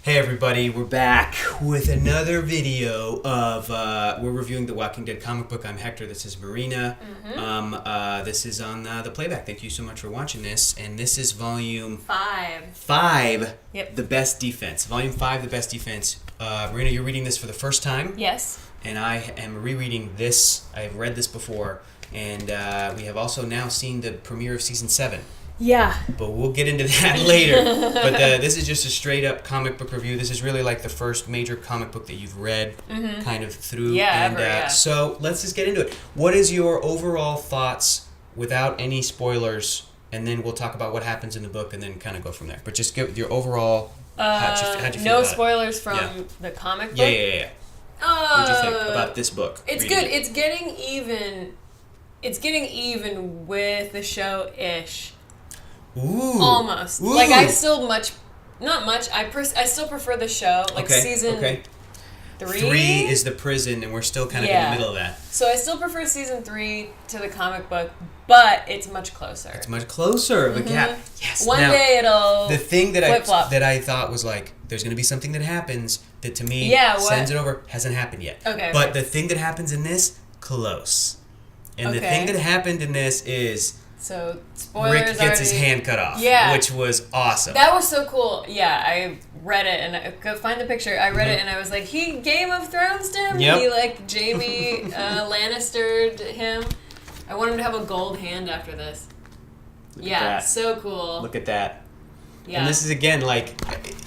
Hey everybody, we're back with another video of, we're reviewing the Walking Dead comic book. I'm Hector, this is Marina. This is on the playback. Thank you so much for watching this. And this is volume 5. Yep. The Best Defense. Volume 5, The Best Defense. Marina, you're reading this for the first time. Yes. And I am rereading this. I've read this before. And we have also now seen the premiere of Season 7. Yeah. But we'll get into that later. But this is just a straight up comic book review. This is really like the first major comic book that you've read kind of through. Yeah, and so let's just get into it. What is your overall thoughts without any spoilers? And then we'll talk about what happens in the book and then kind of go from there. But just give your overall, how'd you feel no about spoilers it? from the comic book? Yeah. What do you think about this book? It's good. It's getting even. It's getting even with the show-ish. Ooh. Almost. Ooh. Like, I still not much. I still prefer the show. Like, season 3. 3 is the prison, and we're still kind of in the middle of that. So I still prefer season 3 to the comic book, but it's much closer. It's much closer of a gap. Yes. One day it'll the thing that flip-flop. that I thought was like, there's going to be something that happens that to me sends it over, hasn't happened yet. Okay. But the thing that happens in this, close. And the thing that happened in this is... So, spoilers Rick gets his hand cut off, which was awesome. That was so cool. Yeah, I read it, and I could find the picture. I read it, and I was like, he Game of Thrones to him? Yep. He, like, Jaime Lannistered him? I want him to have a gold hand after this. Look at that. So cool. Look at that. Yeah. And this is, again, like,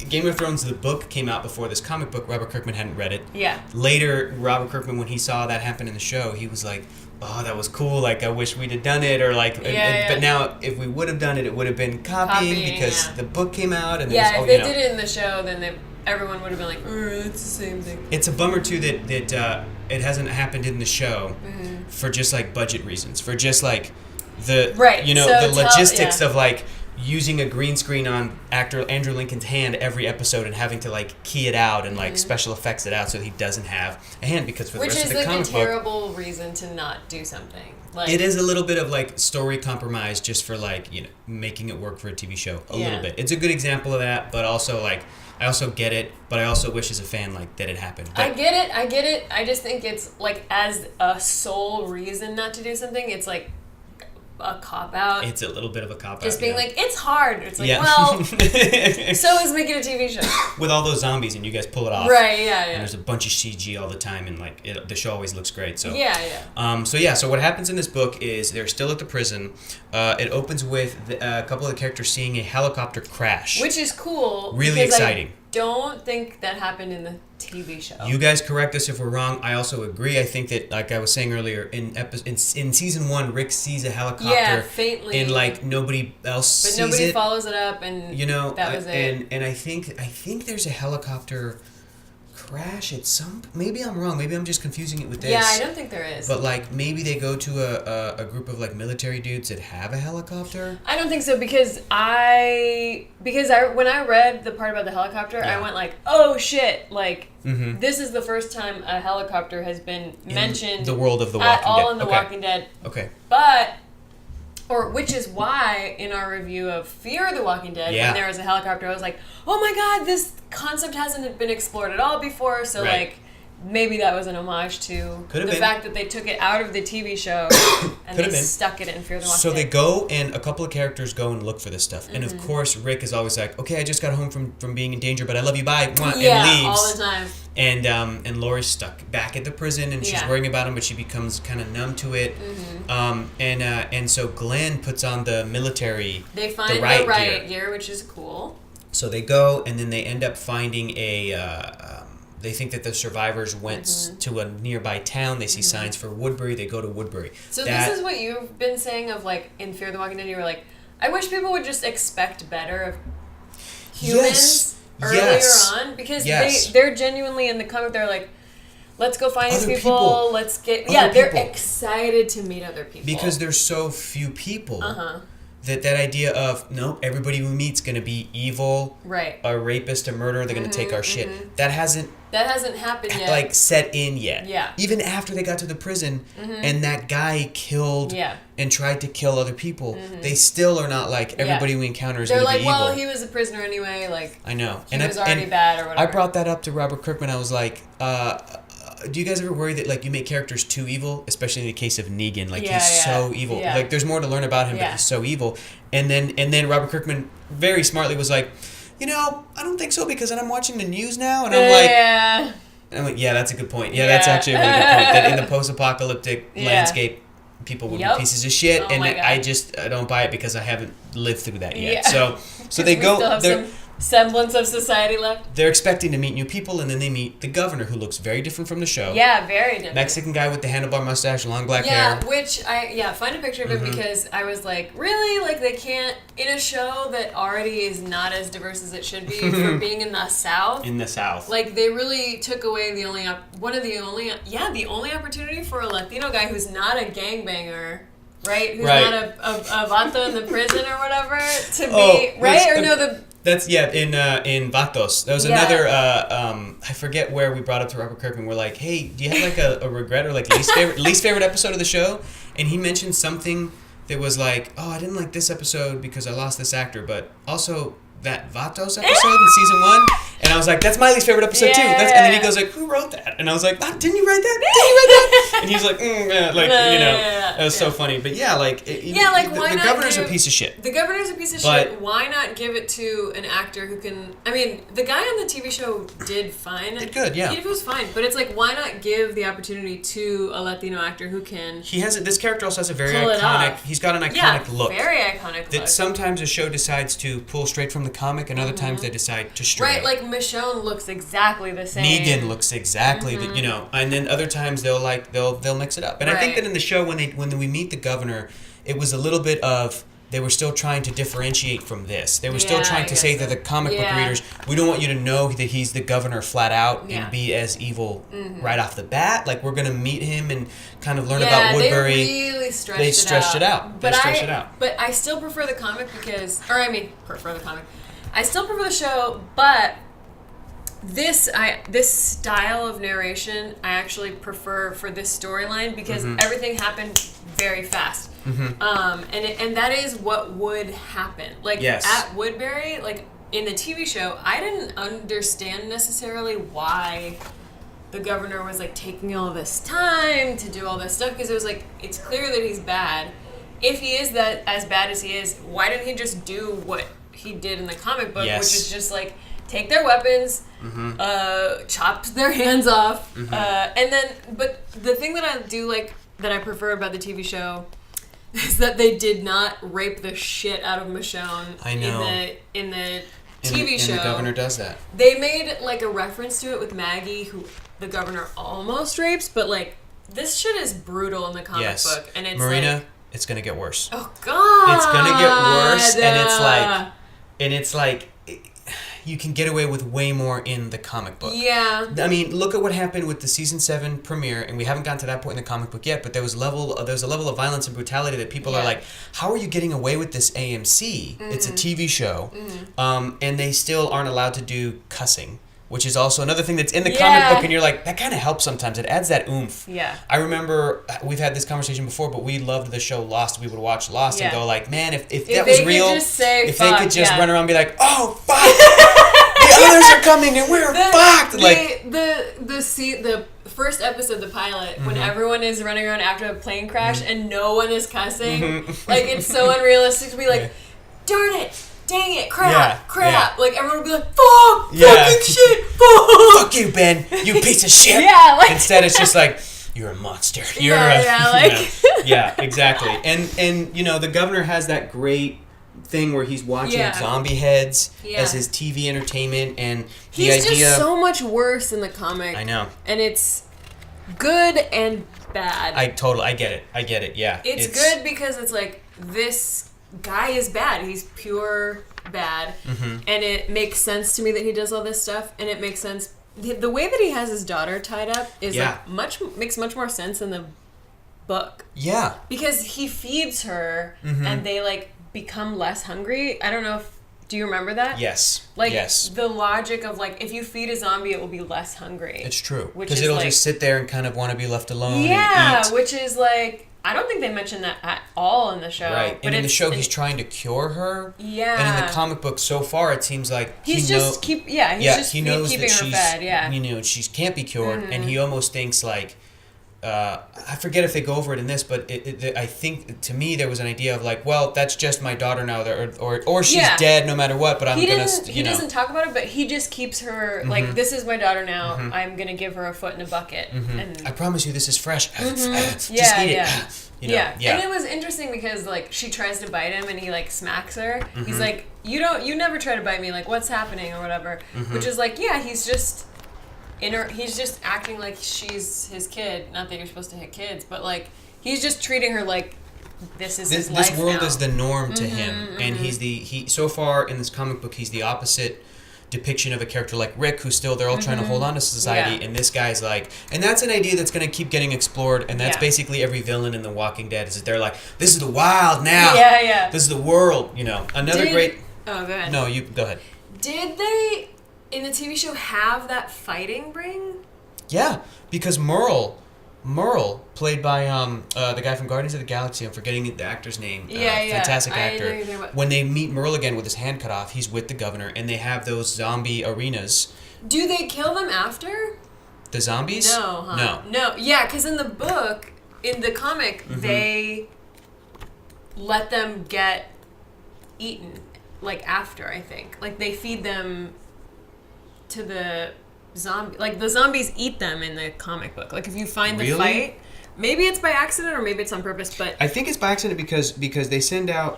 Game of Thrones, the book came out before this comic book. Robert Kirkman hadn't read it. Yeah. Later, Robert Kirkman, when he saw that happen in the show, he was like, oh, that was cool. Like, I wish we'd have done it. Or, like, but now, if we would have done it, it would have been copying because the book came out. And if they did it in the show, then everyone would have been like, it's the same thing. It's a bummer, too, that it hasn't happened in the show for just, like, budget reasons. For just, like, the logistics of, like, using a green screen on actor Andrew Lincoln's hand every episode and having to like key it out and like special effects it out so he doesn't have a hand because for the rest of the comic book, which is like a terrible reason to not do something. Like, it is a little bit of like story compromise just for like making it work for a TV show a little bit. It's a good example of that, but also like I also get it, but I also wish as a fan like that it happened. But I get it. I just think it's like as a sole reason not to do something, it's like a cop-out. It's a little bit of a cop-out. Just being like, it's hard. It's like, well, so is making a TV show. With all those zombies and you guys pull it off. Right, yeah. And there's a bunch of CG all the time and like the show always looks great. So Yeah. So what happens in this book is they're still at the prison. It opens with a couple of the characters seeing a helicopter crash. Which is cool. Really exciting. I don't think that happened in the TV show. You guys correct us if we're wrong. I also agree. I think that, like I was saying earlier, in season 1, Rick sees a helicopter, faintly, and like nobody else sees it. But nobody follows it up, and that was it. And I think there's a helicopter crash at some. Maybe I'm wrong. Maybe I'm just confusing it with this. Yeah, I don't think there is. But like maybe they go to a group of like military dudes that have a helicopter. I don't think so because when I read the part about the helicopter, I went like, oh shit, like this is the first time a helicopter has been mentioned in the world of the Walking Dead. All in the Walking Dead. Okay. Which is why in our review of Fear of the Walking Dead, when there was a helicopter, I was like, oh my god, this concept hasn't been explored at all before, so like maybe that was an homage to fact that they took it out of the TV show and they stuck it in Fear of the Walking Dead. So they go and a couple of characters go and look for this stuff. And of course Rick is always like, okay, I just got home from being in danger, but I love you, bye, and leaves. All the time. And Laurie's stuck back at the prison and she's worrying about him, but she becomes kind of numb to it. And so Glenn puts on the military They find the riot gear, which is cool. So they go and then they end up finding they think that the survivors went to a nearby town. They see signs for Woodbury. They go to Woodbury. So this is what you've been saying of like in Fear of the Walking Dead. You were like, I wish people would just expect better of humans earlier on because they're genuinely in the comic. They're like, let's go find these people. Let's get they're excited to meet other people because there's so few people. that idea of, nope, everybody we meet's going to be evil, right? A rapist, a murderer, they're going to take our shit. That hasn't happened yet. Like, set in yet. Yeah. Even after they got to the prison and that guy killed and tried to kill other people, they still are not like, everybody we encounter is going to be evil. They're like, well, he was a prisoner anyway. Like, I know. He was already bad or whatever. I brought that up to Robert Kirkman. I was like, do you guys ever worry that, like, you make characters too evil, especially in the case of Negan? Like, he's so evil. Yeah. Like, there's more to learn about him, but he's so evil. And then Robert Kirkman very smartly was like, I don't think so, because then I'm watching the news now, and I'm like, yeah, that's a good point. Yeah, that's actually a really good point. That in the post-apocalyptic landscape, people would be pieces of shit, and I don't buy it because I haven't lived through that yet. So they go. They're semblance of society left. They're expecting to meet new people, and then they meet the governor, who looks very different from the show. Yeah, very different. Mexican guy with the handlebar mustache, long black hair. Yeah, which find a picture of him because I was like, really? Like, they can't, in a show that already is not as diverse as it should be for being in the South. In the South. Like, they really took away the only opportunity for a Latino guy who's not a gangbanger. Right? Who's not a vato in the prison or whatever to be, right? Or no, That's in Vatos. There was another I forget where we brought up to Robert Kirkman. We're like, hey, do you have like a regret or like least favorite episode of the show? And he mentioned something that was like, oh, I didn't like this episode because I lost this actor, but also that Vatos episode in season 1. And I was like, that's my least favorite episode too. And then he goes like, who wrote that? And I was like, didn't you write that? Did you write that? And he's like, that was so funny. But the governor's a piece of shit. The governor's a piece of shit. Why not give it to an actor who can? I mean, the guy on the TV show did fine. Did good, yeah. He was fine, but it's like, why not give the opportunity to a Latino actor who can? This character also has a very iconic. He's got an iconic look. Very iconic look. That sometimes a show decides to pull straight from the comic, and other times they decide to stray. Right, like Michonne looks exactly the same. Negan looks exactly and then other times they'll mix it up. And I think that in the show when we meet the governor, it was a little bit of, they were still trying to differentiate from this. They were still trying to say to the comic book readers, we don't want you to know that he's the governor flat out and be as evil right off the bat. Like, we're going to meet him and kind of learn about Woodbury. They really stretched it out. But I still prefer the comic I still prefer the show, but this style of narration I actually prefer for this storyline because everything happened very fast. And that is what would happen. Like, at Woodbury, like, in the TV show, I didn't understand necessarily why the governor was, like, taking all this time to do all this stuff, because it was like, it's clear that he's bad. If he is that as bad as he is, why didn't he just do what he did in the comic book, which is just, like, take their weapons, chop their hands off, and then, but the thing that I do like, that I prefer about the TV show is that they did not rape the shit out of Michonne. I know. In the TV show. And the governor does that. They made, like, a reference to it with Maggie, who the governor almost rapes, but, like, this shit is brutal in the comic book. And it's Marina, like, it's gonna get worse. Oh, God! It's gonna get worse, and it's like, you can get away with way more in the comic book. Yeah. I mean, look at what happened with the season 7 premiere, and we haven't gotten to that point in the comic book yet, but there was a level of violence and brutality that people are like, how are you getting away with this AMC? It's a TV show. And they still aren't allowed to do cussing, which is also another thing that's in the comic book, and you're like, that kind of helps sometimes. It adds that oomph. Yeah. I remember, we've had this conversation before, but we loved the show Lost. We would watch Lost and go like, man, if that was real, if they could just run around and be like, oh, fuck! The others are coming and we're fucked. The first episode, the pilot, when everyone is running around after a plane crash and no one is cussing, like, it's so unrealistic to be like, darn it, dang it, crap. Like, everyone would be like, fuck, fucking shit, fuck. Fuck you, Ben, you piece of shit. Instead, it's just like, you're a monster. You're exactly. And the governor has that great thing where he's watching zombie heads as his TV entertainment, and he's just so much worse in the comic. I know, and it's good and bad. I get it. Yeah, it's good because it's like, this guy is bad. He's pure bad, and it makes sense to me that he does all this stuff, and it makes sense. The way that he has his daughter tied up is makes much more sense in the book. Yeah, because he feeds her, and they, like, become less hungry. I don't know if... Do you remember that? Yes. Like, yes. the logic of, like, if you feed a zombie, it will be less hungry. It's true. Because it'll just sit there and kind of want to be left alone yeah, and eat. Which is, like... I don't think they mentioned that at all in the show. Right. But and in the show, he's trying to cure her. Yeah. And in the comic book, so far, it seems like he knows keeping her fed, yeah. She can't be cured, and he almost thinks, like... I forget if they go over it in this, but I think, to me, there was an idea of like, well, that's just my daughter now, or she's dead no matter what, but I'm going to, He doesn't talk about it, but he just keeps her, like, this is my daughter now, I'm going to give her a foot in a bucket. And I promise you this is fresh. Just eat it. Yeah. And it was interesting because, like, she tries to bite him and he, like, smacks her. He's like, you never try to bite me, like, what's happening or whatever. Which is like, yeah, he's just... he's just acting like she's his kid. Not that you're supposed to hit kids, but like he's just treating her like this is his life. This world is the norm to him, and he so far in this comic book he's the opposite depiction of a character like Rick, who's still they're all trying to hold on to society, and this guy's like, and that's an idea that's going to keep getting explored, and that's basically every villain in The Walking Dead is that they're like, this is the wild now, this is the world, Another great. Oh, go ahead. No, you go ahead. Did they? In the TV show, have that fighting ring? Yeah, because Merle, played by the guy from Guardians of the Galaxy, I'm forgetting the actor's name. Fantastic actor. When they meet Merle again with his hand cut off, he's with the governor, and they have those zombie arenas. Do they kill them after? The zombies? No, huh? No. Yeah, because in the book, in the comic, they let them get eaten, like, after, I think. Like, they feed them... to the zombie, like the zombies eat them in the comic book. Like if you find the fight, maybe it's by accident or maybe it's on purpose. But I think it's by accident because they send out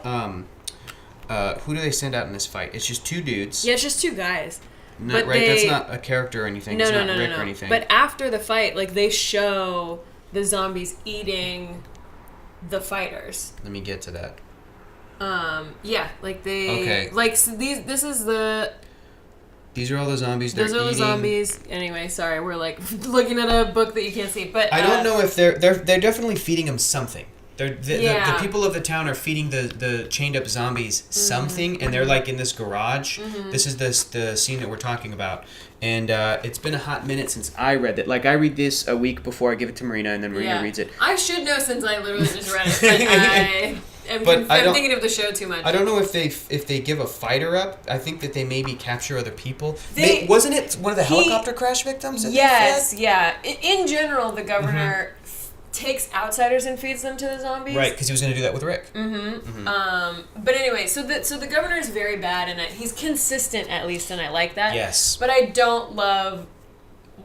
who do they send out in this fight? It's just two dudes. Yeah, it's just two guys. But that's not a character or anything. No, it's not Rick no. or anything. But after the fight, like they show the zombies eating the fighters. Let me get to that. Like they like so this is the. These are all the zombies they're eating. Those are the zombies. Anyway, sorry, we're like looking at a book that you can't see. But I don't know if they're definitely feeding them something. The people of the town are feeding the chained up zombies something, and they're like in this garage. This is the scene that we're talking about, and it's been a hot minute since I read it. Like I read this a week before I give it to Marina, and then Marina reads it. I should know since I literally just read it. But I'm thinking of the show too much. I don't know if they give a fighter up. I think that they maybe capture other people. Wasn't it one of the helicopter crash victims? Yes, yeah. In general, the governor takes outsiders and feeds them to the zombies. Right, because he was going to do that with Rick. But anyway, so the governor is very bad, and he's consistent at least, and I like that. Yes. But I don't love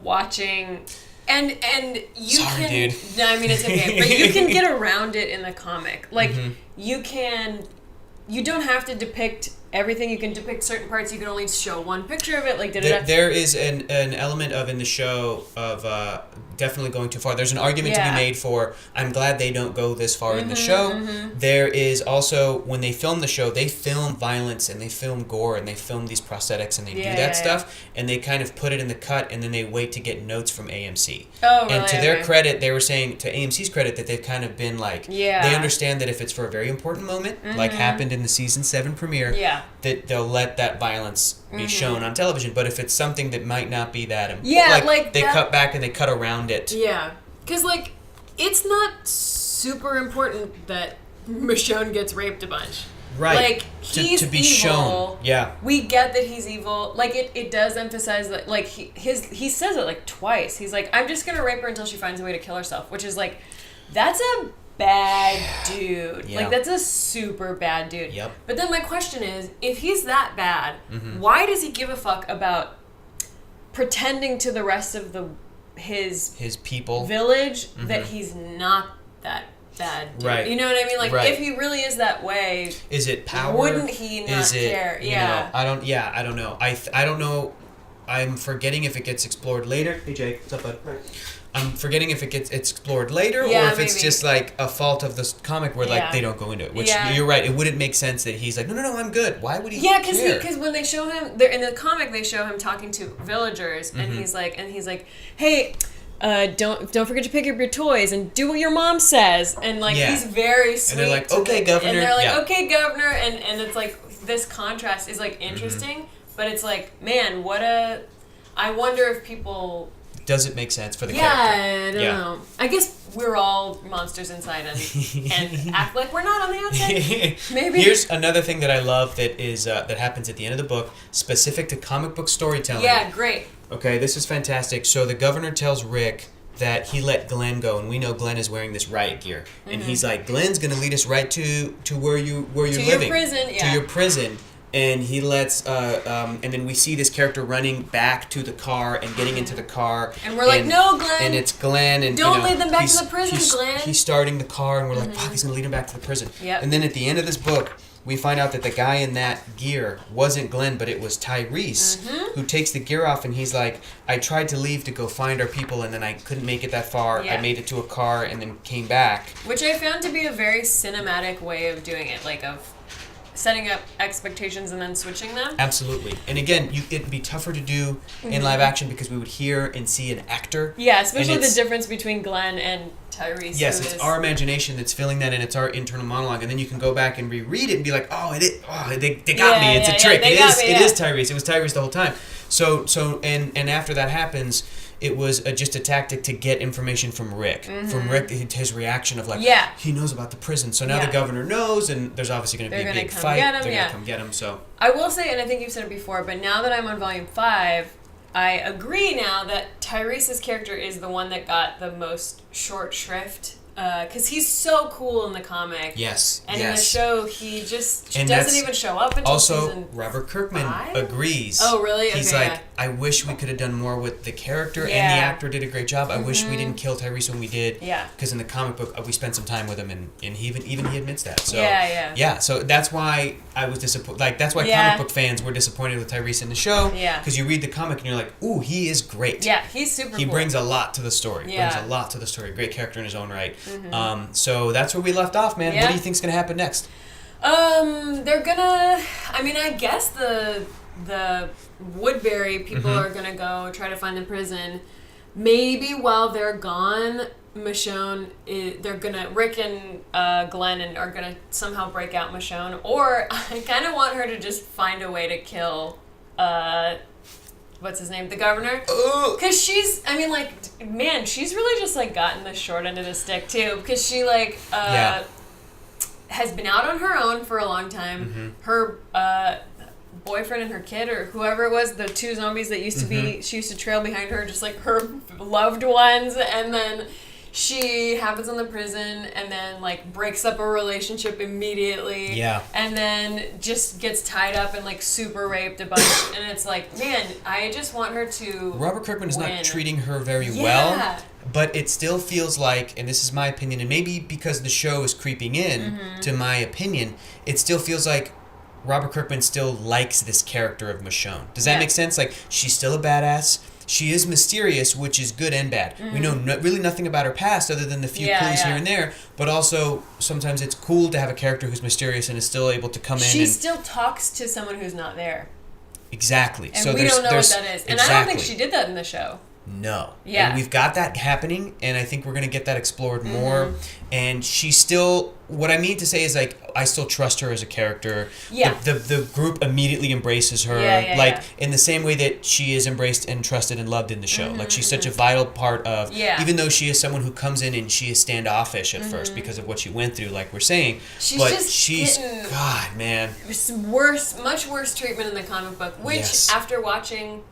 watching. And you Sorry, dude. No, I mean it's okay. But you can get around it in the comic. Like you don't have to depict everything. You can depict certain parts. You can only show one picture of it. Like there is an element of in the show of definitely going too far. There's an argument to be made for. I'm glad they don't go this far in the show. There is also when they film the show, they film violence and they film gore and they film these prosthetics and they do that stuff and they kind of put it in the cut and then they wait to get notes from AMC. Oh, really? And to their credit, they were saying to AMC's credit that they've kind of been like they understand that if it's for a very important moment, like happened in the season 7 premiere, that they'll let that violence be shown on television. But if it's something that might not be that important, they cut back and they cut around it. Yeah, because like it's not super important that Michonne gets raped a bunch. Right. Like he's to be evil. shown. Yeah. We get that he's evil. Like it does emphasize that like he says it like twice. He's like, I'm just gonna rape her until she finds a way to kill herself, which is like that's a bad dude. Yeah. Like that's a super bad dude. Yep. But then my question is, if he's that bad, why does he give a fuck about pretending to the rest of his people village that he's not that bad dude? Right. You know what I mean? Like if he really is that way, is it power? Wouldn't he not care? I don't know. I don't know. I'm forgetting if it gets explored later. Hey Jake, what's up, bud? I'm forgetting if it's explored later or if it's just like a fault of this comic where like they don't go into it. Which you're right, it wouldn't make sense that he's like, no, I'm good. Why would he? Yeah, because when they show him in the comic, they show him talking to villagers, and he's like, hey, don't forget to pick up your toys and do what your mom says. And like he's very sweet. And they're like, okay, governor. And they're like, okay, governor. And it's like this contrast is like interesting, but it's like, man, I wonder if people. Does it make sense for the character? I don't know. I guess we're all monsters inside and act like we're not on the outside. Maybe. Here's another thing that I love that is that happens at the end of the book, specific to comic book storytelling. Yeah, great. Okay, this is fantastic. So the governor tells Rick that he let Glenn go, and we know Glenn is wearing this riot gear, and he's like, Glenn's gonna lead us right to where you're living, your prison, to your prison. And he lets, and then we see this character running back to the car and getting into the car. And we're like, no, Glenn. And it's Glenn. And don't lead them back to the prison, Glenn. He's starting the car, and we're like, fuck, he's going to lead him back to the prison. Yep. And then at the end of this book, we find out that the guy in that gear wasn't Glenn, but it was Tyrese, who takes the gear off, and he's like, I tried to leave to go find our people, and then I couldn't make it that far. Yeah. I made it to a car and then came back. Which I found to be a very cinematic way of doing it, like of setting up expectations and then switching them. Absolutely. And again, it'd be tougher to do in live action because we would hear and see an actor. Yeah, especially the difference between Glenn and Tyrese. Yes, it's our imagination that's filling that in. It's our internal monologue. And then you can go back and reread it and be like, they got me. It's a trick. It is Tyrese. It was Tyrese the whole time. So and after that happens, it was just a tactic to get information from Rick. From Rick, his reaction of like, he knows about the prison. So now the governor knows, and there's obviously going to be a big fight. They're going to come get him. So I will say, and I think you've said it before, but now that I'm on volume 5, I agree now that Tyrese's character is the one that got the most short shrift. Because he's so cool in the comic. Yes. And in the show, he just doesn't even show up until season Robert Kirkman 5? Agrees. Oh, really? He's I wish we could have done more with the character, and the actor did a great job. I wish we didn't kill Tyrese when we did. Yeah. Because in the comic book, we spent some time with him, and he even he admits that. So, yeah. So that's why I was disappointed. Like, that's why comic book fans were disappointed with Tyrese in the show. Yeah. Because you read the comic, and you're like, ooh, he is great. Yeah, he's super cool. He brings a lot to the story. Yeah. Brings a lot to the story. Great character in his own right. So that's where we left off, man. What do you think's gonna happen next? They're gonna. I mean, I guess the Woodbury people are gonna go try to find the prison. Maybe while they're gone, Michonne, Rick and Glenn are gonna somehow break out Michonne, or I kind of want her to just find a way to kill. What's his name? The governor? Because she's really just, like, gotten the short end of the stick, too. Because she, like, has been out on her own for a long time. Her boyfriend and her kid, or whoever it was, the 2 zombies that used to be, she used to trail behind her, just, like, her loved ones. And then she happens in the prison and then, like, breaks up a relationship immediately. Yeah. And then just gets tied up and, like, super raped a bunch. And it's like, man, I just want her to Robert Kirkman is not treating her very well. But it still feels like, and this is my opinion, and maybe because the show is creeping in to my opinion, it still feels like Robert Kirkman still likes this character of Michonne. Does that make sense? Like, she's still a badass. She is mysterious, which is good and bad. We know really nothing about her past other than the few clues here and there. But also, sometimes it's cool to have a character who's mysterious and is still able to come in. She still talks to someone who's not there. Exactly. And so we don't know what that is. And I don't think she did that in the show. No. Yeah. And we've got that happening, and I think we're going to get that explored more. And she's still, what I mean to say is, like, I still trust her as a character. Yeah. The group immediately embraces her. In the same way that she is embraced and trusted and loved in the show. Like, she's such a vital part of, even though she is someone who comes in and she is standoffish at first because of what she went through, like we're saying. She's God, man. Much worse treatment in the comic book, which after watching...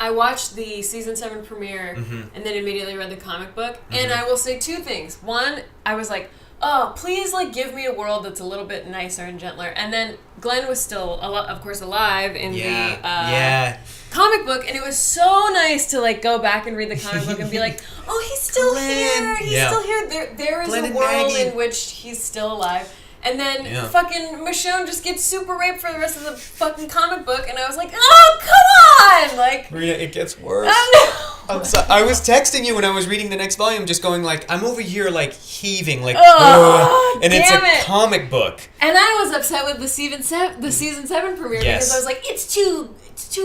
I watched the season 7 premiere and then immediately read the comic book. And I will say 2 things. One, I was like, oh, please, like, give me a world that's a little bit nicer and gentler. And then Glenn was still, of course, alive in the comic book. And it was so nice to, like, go back and read the comic book and be like, oh, he's still here. He's still here. There is Glenn a world in which he's still alive. And then fucking Michonne just gets super raped for the rest of the fucking comic book, and I was like, oh, come on! Like, Marina, it gets worse. I I'm sorry. I was texting you when I was reading the next volume, just going like, I'm over here like heaving, like, and it's a comic book. And I was upset with the season 7 premiere because I was like, it's too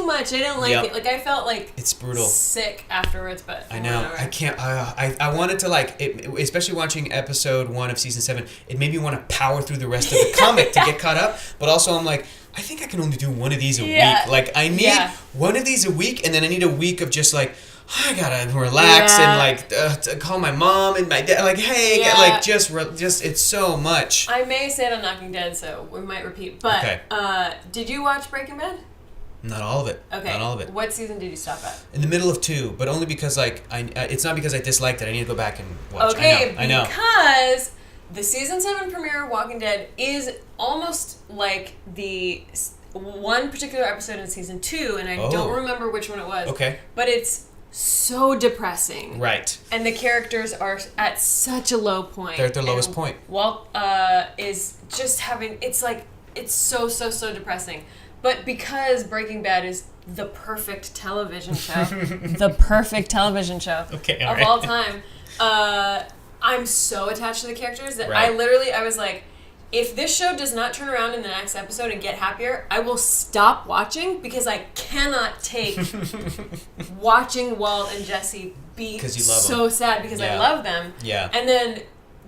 much. I don't like it. Like I felt like it's brutal, sick afterwards. But I know whatever. I can't. I wanted to like, especially watching episode 1 of season 7. It made me want to power through the rest of the comic to get caught up. But also, I'm like, I think I can only do one of these a week. Like I need one of these a week, and then I need a week of just like, I gotta relax and like call my mom and my dad. Like, hey, like just it's so much. I may say it on Knocking Dead, so we might repeat. But did you watch Breaking Bad? Not all of it. Okay. Not all of it. What season did you stop at? In the middle of 2, but only because like it's not because I disliked it. I need to go back and watch. Okay, I know. Because the season 7 premiere of Walking Dead is almost like the one particular episode in season 2, and I don't remember which one it was. Okay. But it's so depressing. Right. And the characters are at such a low point. They're at their lowest point. Walt is just having, it's so depressing. But because Breaking Bad is the perfect television show, of all time, I'm so attached to the characters that I was like, if this show does not turn around in the next episode and get happier, I will stop watching because I cannot take watching Walt and Jesse be so sad because I love them. Yeah. And then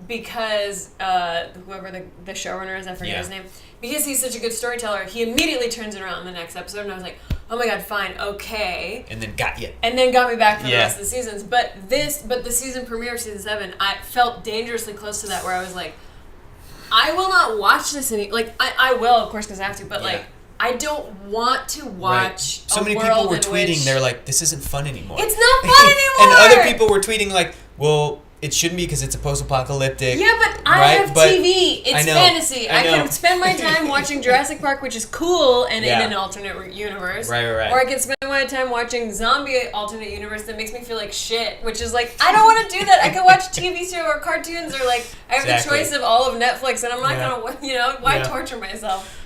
because whoever the showrunner is, I forget his name, because he's such a good storyteller, he immediately turns it around in the next episode, and I was like, oh my god, fine, okay. And then got you. And then got me back for the rest of the seasons. But the season premiere of season 7, I felt dangerously close to that, where I was like, I will not watch this like I will, of course, because I have to, but like I don't want to watch. So many people were tweeting, they're like, this isn't fun anymore. It's not fun anymore. And other people were tweeting like, well, it shouldn't be because it's a post-apocalyptic. Yeah, but I have TV. It's fantasy. I can spend my time watching Jurassic Park, which is cool and in an alternate universe. Right. Or I can spend my time watching zombie alternate universe that makes me feel like shit, which is like, I don't want to do that. I can watch TV show or cartoons, or like, I have the choice of all of Netflix, and I'm not going to, why torture myself?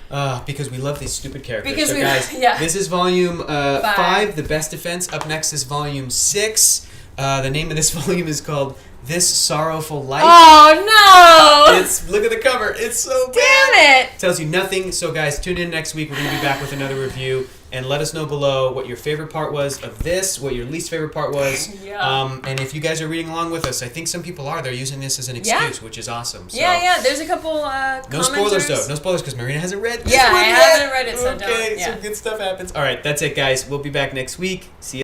Because we love these stupid characters. Because guys, this is volume 5, The Best Defense. Up next is volume 6. The name of this volume is called This Sorrowful Life. Oh, no! Look at the cover. It's so bad. Damn it! Tells you nothing. So, guys, tune in next week. We're going to be back with another review. And let us know below what your favorite part was of this, what your least favorite part was. And if you guys are reading along with us, I think some people are. They're using this as an excuse, which is awesome. So, there's a couple no spoilers, though. No spoilers, because Marina hasn't read this one yet. I haven't read it, so don't. Okay, some good stuff happens. All right, that's it, guys. We'll be back next week. See you.